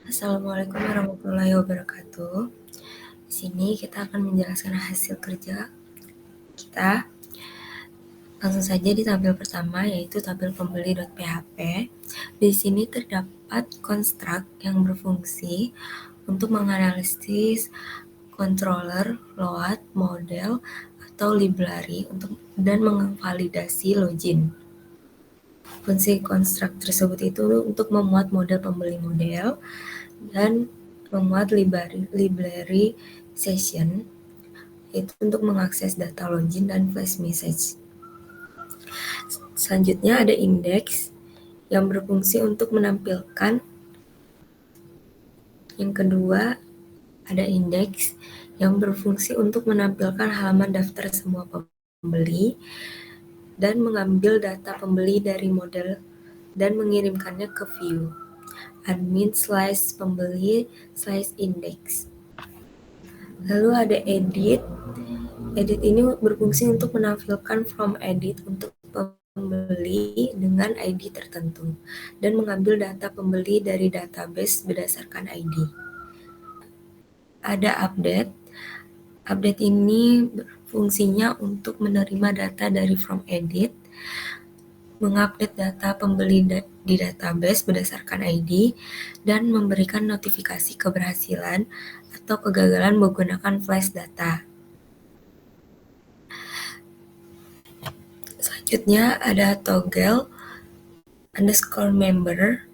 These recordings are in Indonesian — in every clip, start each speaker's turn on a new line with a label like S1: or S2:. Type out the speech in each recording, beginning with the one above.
S1: Assalamualaikum warahmatullahi wabarakatuh. Di sini kita akan menjelaskan hasil kerja kita. Langsung saja di tabel pertama, yaitu tabel pembeli.php. Di sini terdapat konstruk yang berfungsi untuk menganalisis controller, load, model, atau library dan memvalidasi login. Fungsi konstruk tersebut itu untuk memuat model pembeli model dan memuat library session, itu untuk mengakses data login dan flash message. Selanjutnya ada index yang berfungsi untuk menampilkan. Yang kedua ada index yang berfungsi untuk menampilkan halaman daftar semua pembeli dan mengambil data pembeli dari model dan mengirimkannya ke view admin/pembeli/index. Lalu ada edit. Edit ini berfungsi untuk menampilkan from edit untuk pembeli dengan ID tertentu dan mengambil data pembeli dari database berdasarkan ID. Ada update. Update ini fungsinya untuk menerima data dari from edit, mengupdate data pembeli di database berdasarkan ID, dan memberikan notifikasi keberhasilan atau kegagalan menggunakan flash data. Selanjutnya ada toggle _member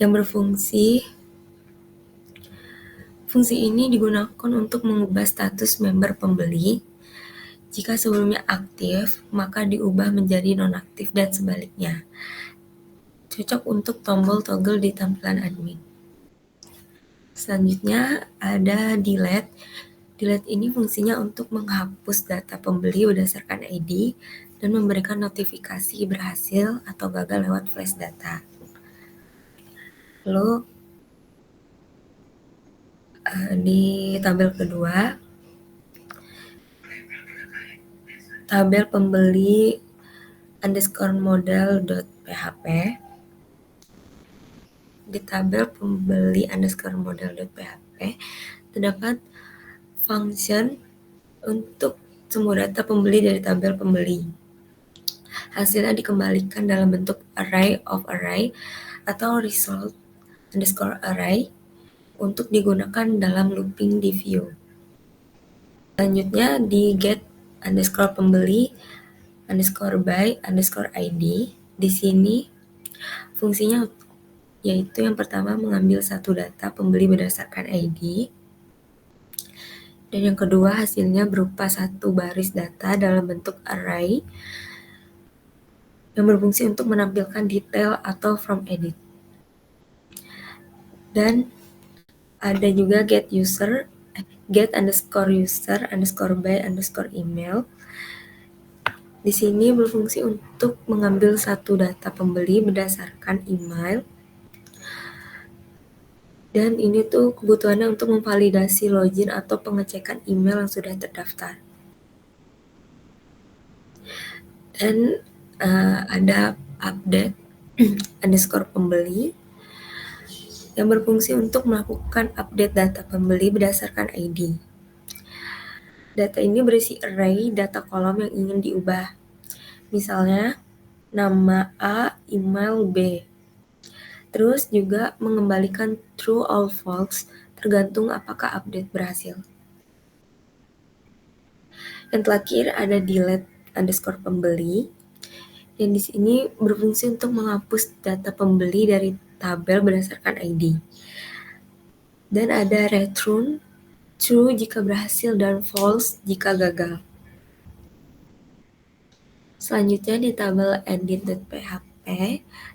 S1: yang berfungsi. Fungsi ini digunakan untuk mengubah status member pembeli. Jika sebelumnya aktif, maka diubah menjadi nonaktif dan sebaliknya. Cocok untuk tombol toggle di tampilan admin. Selanjutnya ada delete. Delete ini fungsinya untuk menghapus data pembeli berdasarkan ID dan memberikan notifikasi berhasil atau gagal lewat flash data. Lalu di tabel kedua, tabel pembeli _model.php. Di tabel pembeli _model.php terdapat function untuk semua data pembeli dari tabel pembeli. Hasilnya dikembalikan dalam bentuk array of array atau result _array untuk digunakan dalam looping di view. Selanjutnya di get _pembeli _by _id. Di sini fungsinya yaitu yang pertama mengambil satu data pembeli berdasarkan ID, dan yang kedua hasilnya berupa satu baris data dalam bentuk array yang berfungsi untuk menampilkan detail atau from edit. Dan ada juga get _user by _email. Di sini berfungsi untuk mengambil satu data pembeli berdasarkan email. Dan ini tuh kebutuhannya untuk memvalidasi login atau pengecekan email yang sudah terdaftar. Dan ada update _pembeli yang berfungsi untuk melakukan update data pembeli berdasarkan ID. Data ini berisi array data kolom yang ingin diubah. Misalnya, nama A, email B. Terus juga mengembalikan true or false tergantung apakah update berhasil. Yang terakhir ada delete _pembeli yang di sini berfungsi untuk menghapus data pembeli dari tabel berdasarkan ID. Dan ada return true jika berhasil dan false jika gagal. Selanjutnya di tabel edit.php,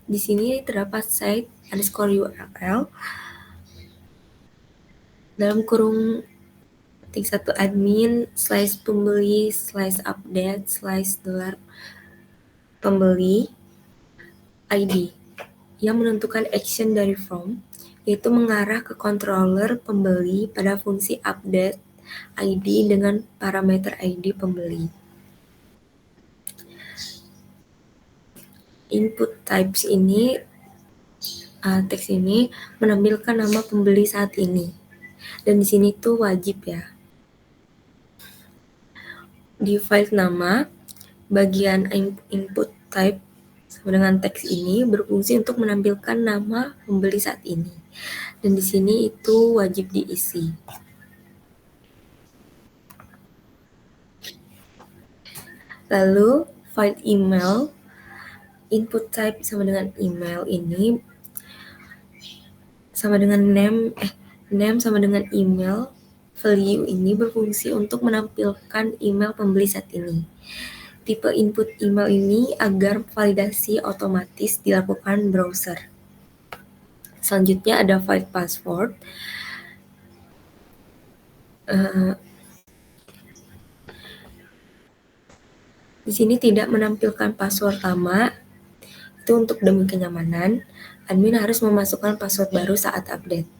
S1: di sini terdapat site _url dalam kurung ketik 1 admin /pembeli /update $pembeli ID yang menentukan action dari from, yaitu mengarah ke controller pembeli pada fungsi update ID dengan parameter ID pembeli. Input types ini teks ini menampilkan nama pembeli saat ini. Dan di sini tuh wajib ya. Di file nama, bagian input type sama dengan teks ini berfungsi untuk menampilkan nama pembeli saat ini. Dan di sini itu wajib diisi. Lalu file email, input type sama dengan email ini sama dengan name sama dengan email. Value ini berfungsi untuk menampilkan email pembeli saat ini. Tipe input email ini agar validasi otomatis dilakukan browser. Selanjutnya ada file password. Di sini tidak menampilkan password lama, itu untuk demi kenyamanan. Admin harus memasukkan password baru saat update.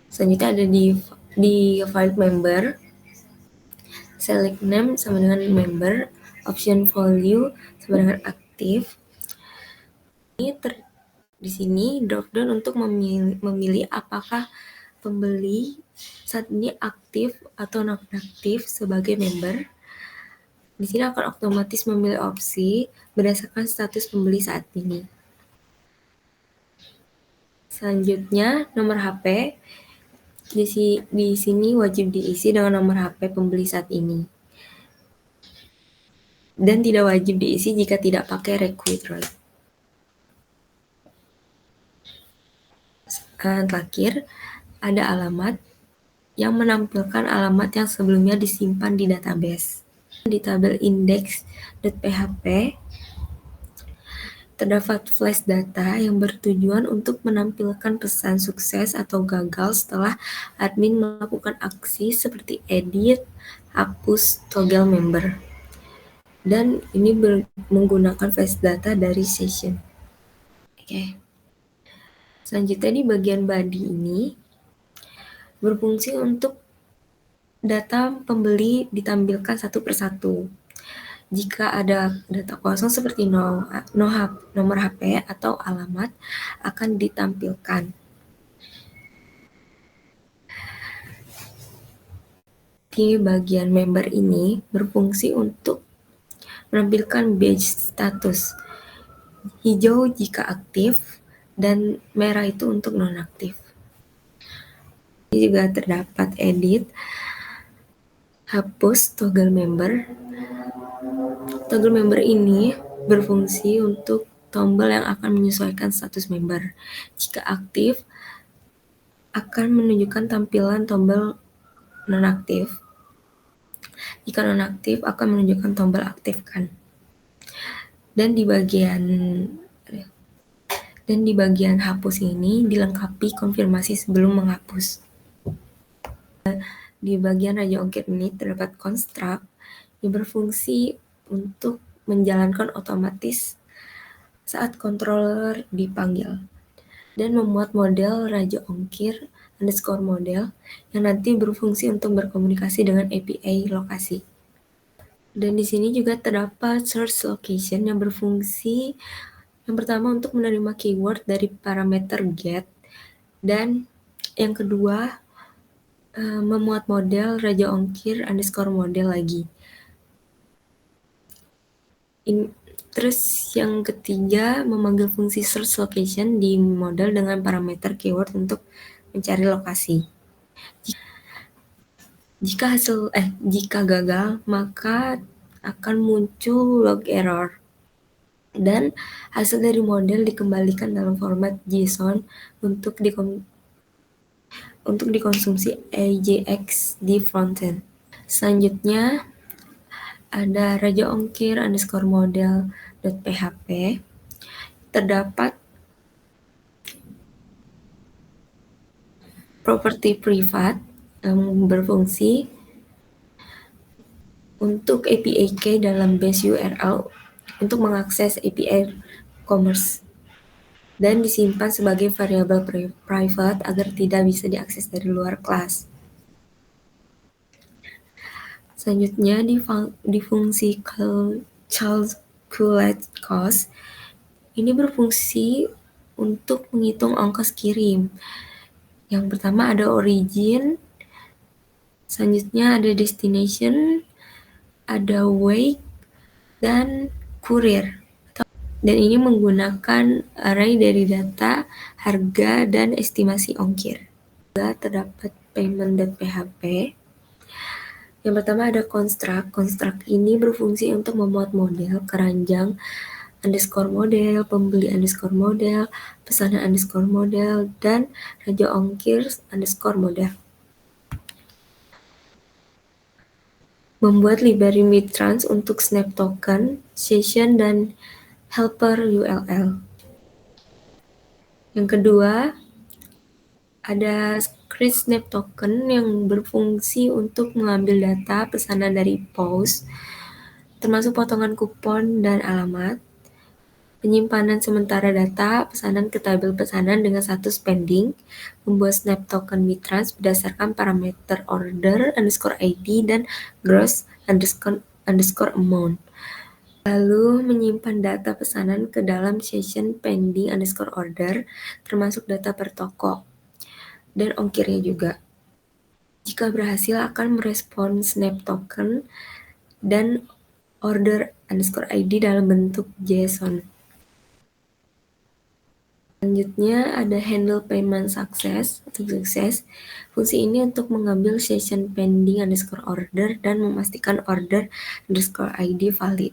S1: Selanjutnya ada di file member, select name sama dengan member, option value sama dengan aktif. Di sini drop down untuk memilih apakah pembeli saat ini aktif atau non aktif sebagai member. Di sini akan otomatis memilih opsi berdasarkan status pembeli saat ini. Selanjutnya nomor HP. Di sini wajib diisi dengan nomor HP pembeli saat ini. Dan tidak wajib diisi jika tidak pakai request right. Terakhir, ada alamat yang menampilkan alamat yang sebelumnya disimpan di database. Di tabel index.php terdapat flash data yang bertujuan untuk menampilkan pesan sukses atau gagal setelah admin melakukan aksi seperti edit, hapus, toggle member. Dan ini menggunakan flash data dari session. Oke. Selanjutnya di bagian body ini berfungsi untuk data pembeli ditampilkan satu persatu. Jika ada data kosong seperti nomor HP atau alamat akan ditampilkan. Di bagian member ini berfungsi untuk menampilkan badge status. Hijau jika aktif dan merah itu untuk non-aktif. Ini juga terdapat edit, hapus, toggle member. Toggle member ini berfungsi untuk tombol yang akan menyesuaikan status member. Jika aktif, akan menunjukkan tampilan tombol nonaktif. Jika nonaktif, akan menunjukkan tombol aktifkan. Dan di bagian hapus ini dilengkapi konfirmasi sebelum menghapus. Di bagian raja ongkir ini terdapat construct yang berfungsi untuk menjalankan otomatis saat controller dipanggil dan memuat model raja ongkir underscore model yang nanti berfungsi untuk berkomunikasi dengan API lokasi. Dan di sini juga terdapat source location yang berfungsi yang pertama untuk menerima keyword dari parameter get dan yang kedua memuat model raja ongkir underscore model lagi. Terus yang ketiga memanggil fungsi source location di model dengan parameter keyword untuk mencari lokasi. Jika gagal, maka akan muncul log error. Dan hasil dari model dikembalikan dalam format JSON untuk dikonsumsi AJAX di frontend. Selanjutnya ada raja ongkir underscore model.php. Terdapat properti privat yang berfungsi untuk API key dalam base URL untuk mengakses API commerce dan disimpan sebagai variabel private agar tidak bisa diakses dari luar kelas. Selanjutnya di fungsi child calculate cost. Ini berfungsi untuk menghitung ongkos kirim. Yang pertama ada origin, selanjutnya ada destination, ada weight, dan courier. Dan ini menggunakan array dari data, harga, dan estimasi ongkir. Terdapat payment.php. Yang pertama ada construct. Construct ini berfungsi untuk memuat model, keranjang, underscore model, pembeli underscore model, pesanan underscore model, dan raja ongkir underscore model. Membuat library Mitrans untuk snap token, session, dan helper ULL. Yang kedua, ada script snap token yang berfungsi untuk mengambil data pesanan dari POS, termasuk potongan kupon dan alamat, penyimpanan sementara data pesanan ke tabel pesanan dengan status pending, membuat snap token Mitrans berdasarkan parameter order underscore ID dan gross underscore amount. Lalu menyimpan data pesanan ke dalam session pending underscore order, termasuk data per toko, dan ongkirnya juga. Jika berhasil akan merespon snap token dan order underscore ID dalam bentuk JSON. Selanjutnya ada handle payment success atau sukses. Fungsi ini untuk mengambil session pending underscore order dan memastikan order underscore ID valid.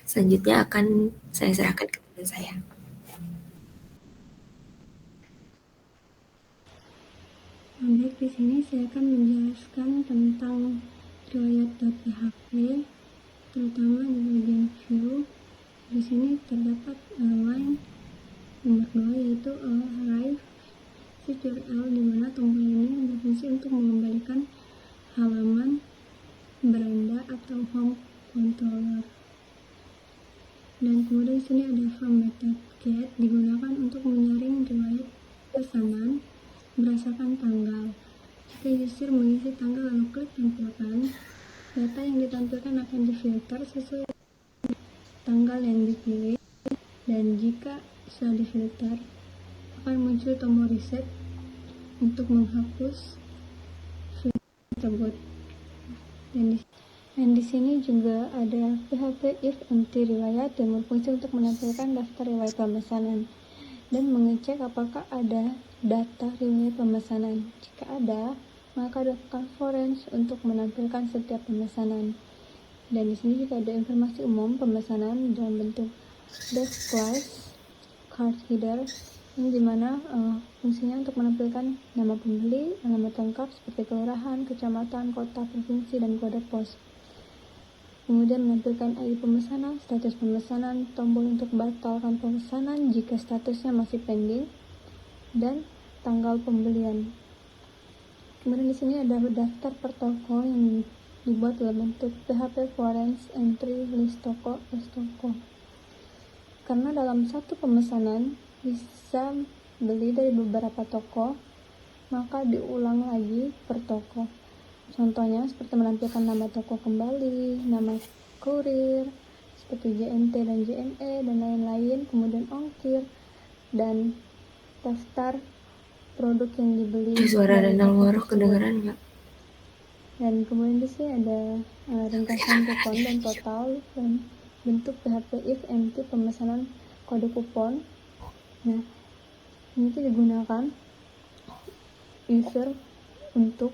S1: Selanjutnya akan saya serahkan ke teman saya.
S2: Baik, di sini saya akan menjelaskan tentang riwayat.php, terutama di bagian view. Di sini terdapat line nomor 2 yaitu arrive feature L, di mana tombol ini berfungsi untuk mengembalikan halaman beranda atau home controller. Dan kemudian di sini ada from method get, digunakan untuk menyaring riwayat pesanan berdasarkan tanggal. Jika user mengisi tanggal lalu klik tampilkan, data yang ditampilkan akan difilter sesuai tanggal yang dipilih, dan jika sudah difilter akan muncul tombol reset untuk menghapus filter tersebut. Dan di sini juga ada PHP if empty riwayat yang berfungsi untuk menampilkan daftar riwayat pemesanan dan mengecek apakah ada data riwayat pemesanan. Jika ada, maka lakukan forange untuk menampilkan setiap pemesanan. Dan di sini juga ada informasi umum pemesanan dalam bentuk dash price, card header, yang dimana fungsinya untuk menampilkan nama pembeli, alamat lengkap seperti kelurahan, kecamatan, kota, provinsi, dan kode pos. Kemudian menampilkan ID pemesanan, status pemesanan, tombol untuk batalkan pemesanan jika statusnya masih pending, dan tanggal pembelian. Kemudian di sini ada daftar per toko yang dibuat dalam bentuk PHP forange entry list toko as toko. Karena dalam satu pemesanan bisa beli dari beberapa toko, maka diulang lagi per toko. Contohnya seperti menampilkan nama toko kembali, nama kurir, seperti JNT dan JNE dan lain-lain, kemudian ongkir, dan daftar produk yang dibeli.
S1: Suara Renal Waro kedengeran nggak?
S2: Dan kemudian di sini ada ringkasan kupon dan total dan bentuk PHP if empty pemesanan kode kupon. Nah, ini digunakan user untuk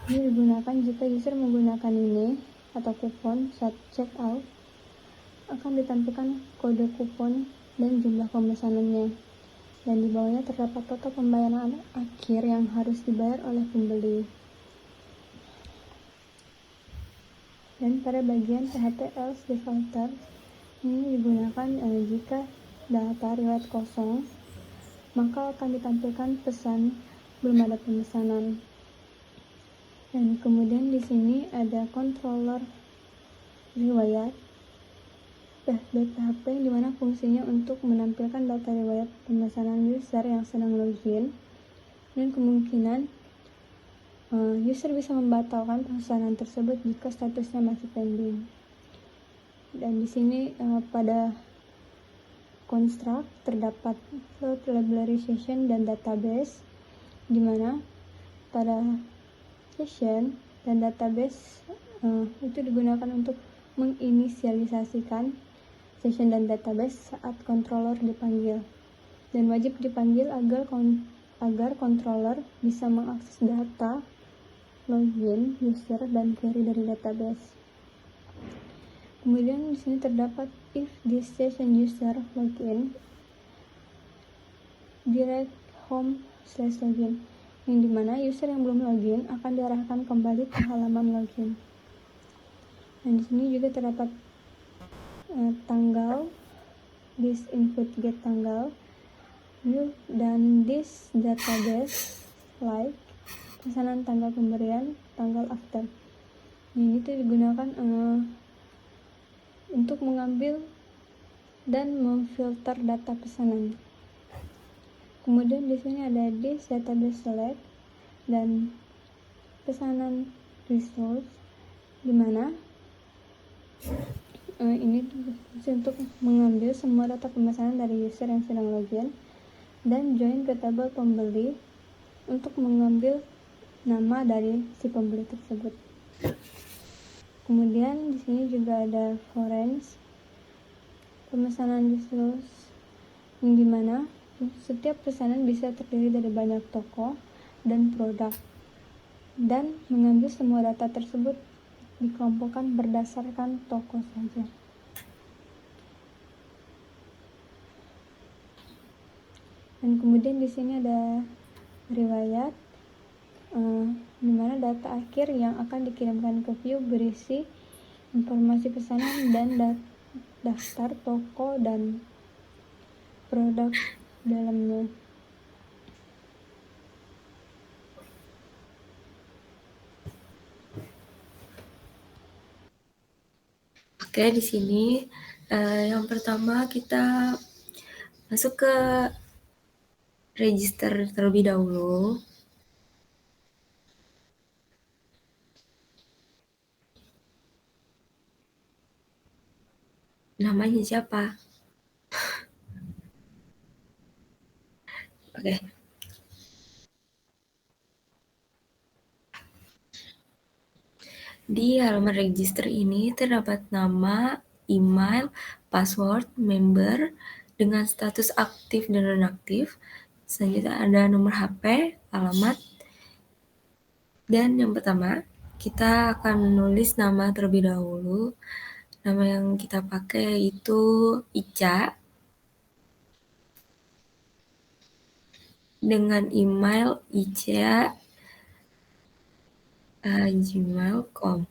S2: ini digunakan jika user menggunakan ini atau kupon saat check out, akan ditampilkan kode kupon dan jumlah pemesanannya, dan di bawahnya terdapat total pembayaran akhir yang harus dibayar oleh pembeli. Dan pada bagian PHP else defaulter, ini digunakan jika data riwayat kosong, maka akan ditampilkan pesan belum ada pemesanan. Dan kemudian di sini ada controller riwayat PHP yang dimana fungsinya untuk menampilkan data riwayat pemesanan user yang sedang login, dan kemungkinan user bisa membatalkan pesanan tersebut jika statusnya masih pending. Dan di sini pada construct terdapat float library session dan database, di mana pada session dan database itu digunakan untuk menginisialisasikan session dan database saat controller dipanggil, dan wajib dipanggil agar controller bisa mengakses data login user dan query dari database. Kemudian di sini terdapat if this session user login direct home/login, yang dimana user yang belum login akan diarahkan kembali ke halaman login. Dan di sini juga terdapat tanggal this input get tanggal dan this database like pesanan tanggal pemberian tanggal after. Ini tuh digunakan untuk mengambil dan memfilter data pesanan. Kemudian di sini ada this database select dan pesanan results, di mana ini untuk mengambil semua data pemesanan dari user yang sedang login dan join ke tabel pembeli untuk mengambil nama dari si pembeli tersebut. Kemudian di sini juga ada foreign pemesanan results, yang dimana setiap pesanan bisa terdiri dari banyak toko dan produk, dan mengambil semua data tersebut dikelompokkan berdasarkan toko saja. Dan kemudian di sini ada riwayat, di mana data akhir yang akan dikirimkan ke view berisi informasi pesanan dan daftar toko dan produk dalamnya.
S1: Oke, di sini yang pertama kita masuk ke register terlebih dahulu. Namanya siapa? Oke. Di halaman register ini terdapat nama, email, password, member dengan status aktif dan nonaktif. Selanjutnya ada nomor HP, alamat. Dan yang pertama, kita akan menulis nama terlebih dahulu. Nama yang kita pakai itu Ica. Dengan email ica@gmail.com.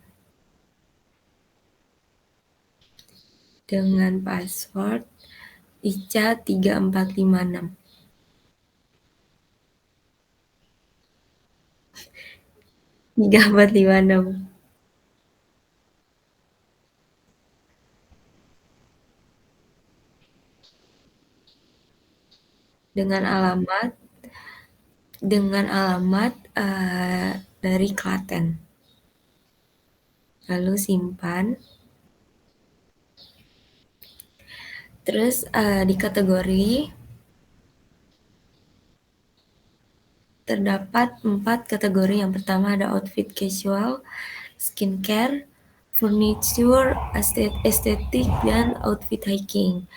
S1: Dengan password ica3456. Dengan alamat dari Klaten. Lalu simpan. Terus di kategori terdapat 4 kategori. Yang pertama ada outfit casual, skincare, furniture, estetik, dan outfit hiking.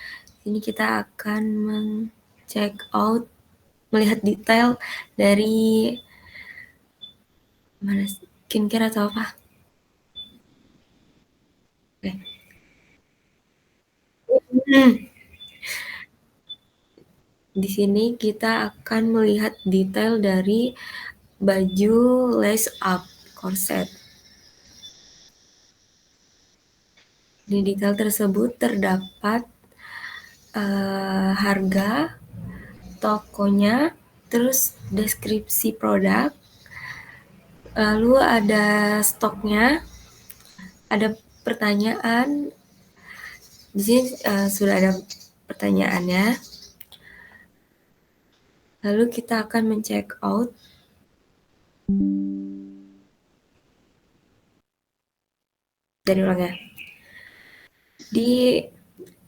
S1: Ini kita akan check out, melihat detail dari mana skincare atau apa. Oke. Di sini kita akan melihat detail dari baju lace up corset. Di detail tersebut terdapat harga tokonya, terus deskripsi produk, lalu ada stoknya, ada pertanyaan. Di sini sudah ada pertanyaannya. Lalu kita akan men-check out. Jadi ulang ya. Di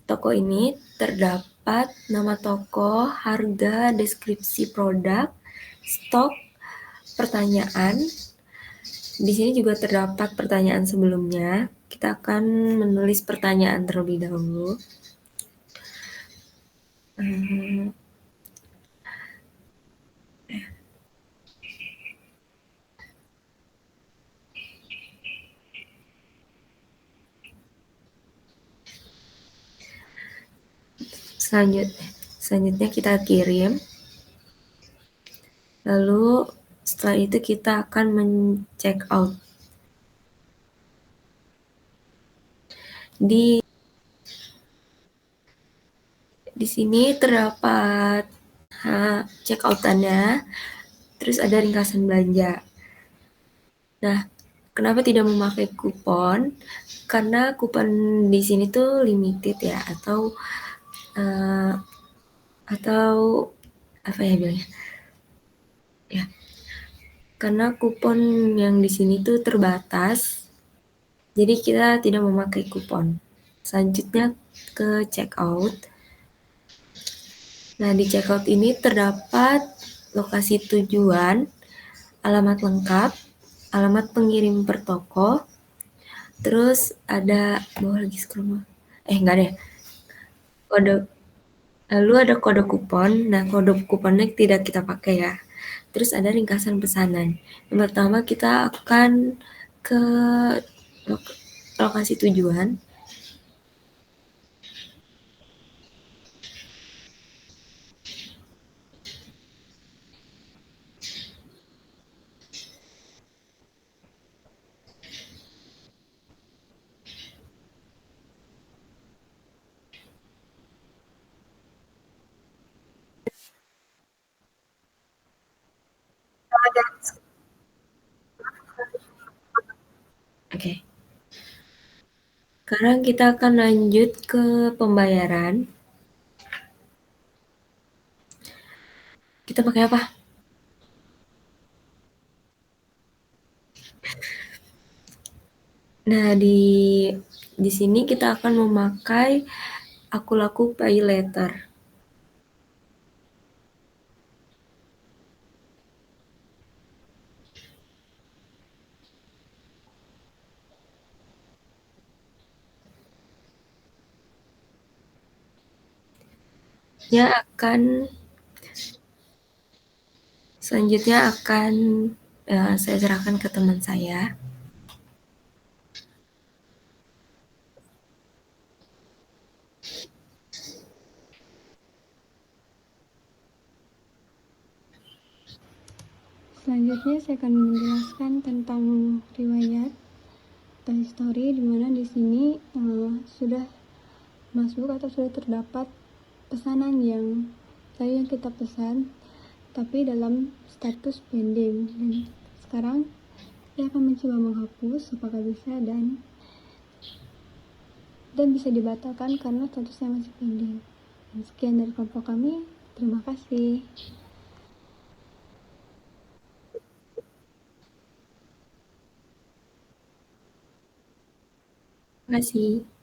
S1: toko ini terdapat nama toko, harga, deskripsi produk, stok, pertanyaan. Di sini juga terdapat pertanyaan sebelumnya. Kita akan menulis pertanyaan terlebih dahulu. Selanjutnya kita kirim. Lalu setelah itu kita akan men-check out. Di sini terdapat check out-annya, terus ada ringkasan belanja. Nah, kenapa tidak memakai kupon? Karena kupon di sini tuh limited ya, atau apa ya bilangnya? Ya, karena kupon yang di sini tuh terbatas, jadi kita tidak memakai kupon. Selanjutnya ke check out. Nah, di check out ini terdapat lokasi tujuan, alamat lengkap, alamat pengirim per toko, terus ada bawah lagi scroll. Enggak deh. Lalu ada kode kupon. Nah, kode kuponnya tidak kita pakai ya. Terus ada ringkasan pesanan. Yang pertama kita akan ke lokasi tujuan. Oke. Sekarang kita akan lanjut ke pembayaran. Kita pakai apa? Nah, di sini kita akan memakai Aku Laku Pay Later. Selanjutnya akan saya serahkan ke teman saya.
S2: Selanjutnya saya akan menjelaskan tentang riwayat atau history, di mana di sini sudah masuk atau sudah terdapat pesanan yang kita pesan tapi dalam status pending, dan sekarang saya akan mencoba menghapus apakah bisa, dan bisa dibatalkan karena statusnya masih pending. Sekian dari kelompok kami, terima kasih.
S1: Terima kasih.